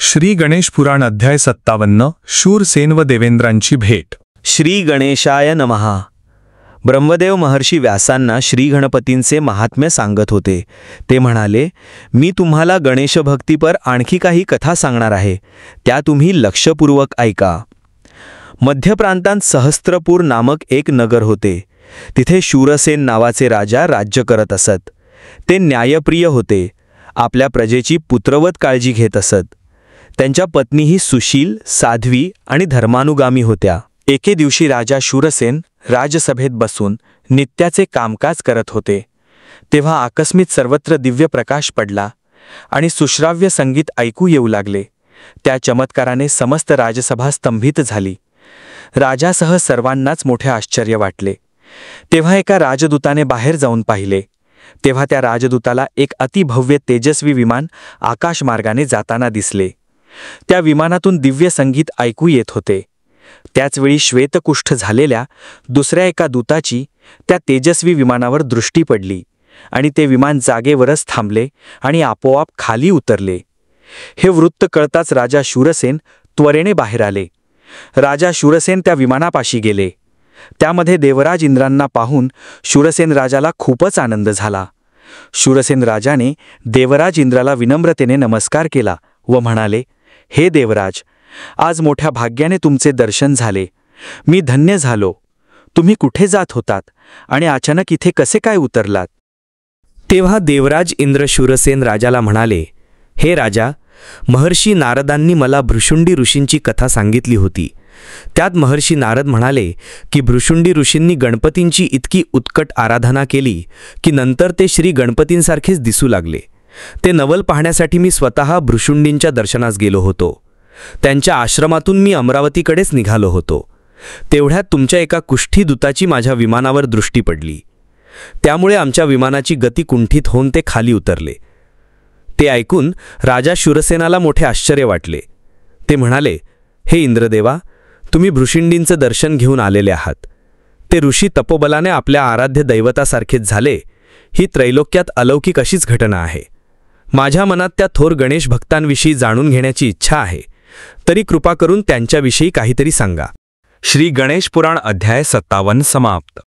श्री गणेश पुराण अध्याय 57 शूरसेन व देवेंद्रांची भेट। श्री गणेशाय नमः। ब्रह्मदेव महर्षी व्यासांना श्री गणपतींचे महात्म्य सांगत होते। ते म्हणाले, मी तुम्हाला गणेश भक्तीपर आणखी काही कथा सांगणार आहे, त्या तुम्ही लक्षपूर्वक ऐका। मध्य प्रांतात सहस्त्रपूर नामक एक नगर होते। तिथे शूरसेन नावाचे राजा राज्य करत असत। ते न्यायप्रिय होते, आपल्या प्रजेची पुत्रवत काळजी घेत असत। त्यांच्या पत्नीही सुशील, साध्वी आणि धर्मानुगामी होत्या। एके दिवशी राजा शूरसेन राजसभेत बसून नित्याचे कामकाज करत होते, तेव्हा आकस्मित सर्वत्र दिव्य प्रकाश पडला आणि सुश्राव्य संगीत ऐकू येऊ लागले। त्या चमत्काराने समस्त राजसभा स्तंभित झाली। राजासह सर्वांनाच मोठे आश्चर्य वाटले। तेव्हा एका राजदूताने बाहेर जाऊन पाहिले, तेव्हा त्या राजदूताला एक अतिभव्य तेजस्वी विमान आकाशमार्गाने जाताना दिसले। त्या विमानातून दिव्य संगीत ऐकू येत होते। त्याचवेळी श्वेतकुष्ठ झालेल्या दुसऱ्या एका दूताची त्या तेजस्वी विमानावर दृष्टी पडली आणि ते विमान जागेवरच थांबले आणि आपोआप खाली उतरले। हे वृत्त कळताच राजा शूरसेन त्वरेने बाहेर आले। राजा शूरसेन त्या विमानापाशी गेले। त्यामध्ये देवराज इंद्रांना पाहून शूरसेन राजाला खूपच आनंद झाला। शूरसेन राजाने देवराज इंद्राला विनम्रतेने नमस्कार केला व म्हणाले, हे देवराज, आज मोठ्या भाग्याने तुमचे दर्शन झाले। मी धन्य झालो। तुम्ही कुठे जात होतात आणि अचानक इथे कसे काय उतरलात? तेव्हा देवराज इंद्र शूरसेन राजाला म्हणाले, हे राजा, महर्षी नारदांनी मला भृशुंडी ऋषींची कथा सांगितली होती। त्यात महर्षी नारद म्हणाले की भृशुंडी ऋषींनी गणपतींची इतकी उत्कट आराधना केली की नंतर ते श्री गणपतींसारखेच दिसू लागले। ते नवल पाहण्यासाठी मी स्वतः भृशुंडींच्या दर्शनास गेलो होतो। त्यांच्या आश्रमातून मी अमरावतीकडेच निघालो होतो। तेवढ्यात तुमच्या एका कुष्ठी दूताची माझ्या विमानावर दृष्टी पडली। त्यामुळे आमच्या विमानाची गती कुंठित होऊन ते खाली उतरले। ते ऐकून राजा शूरसेनाला मोठे आश्चर्य वाटले। ते म्हणाले, हे इंद्रदेवा, तुम्ही भृशुंडींचं दर्शन घेऊन आलेले आहात। ते ऋषी तपोबलाने आपल्या आराध्य दैवतासारखेच झाले, ही त्रैलोक्यात अलौकिक अशीच घटना आहे। माझ्या मनात त्या थोर गणेश भक्तांविषयी जाणून घेण्याची इच्छा आहे, तरी कृपा करून त्यांच्याविषयी काहीतरी सांगा। श्री गणेश पुराण अध्याय 57 समाप्त।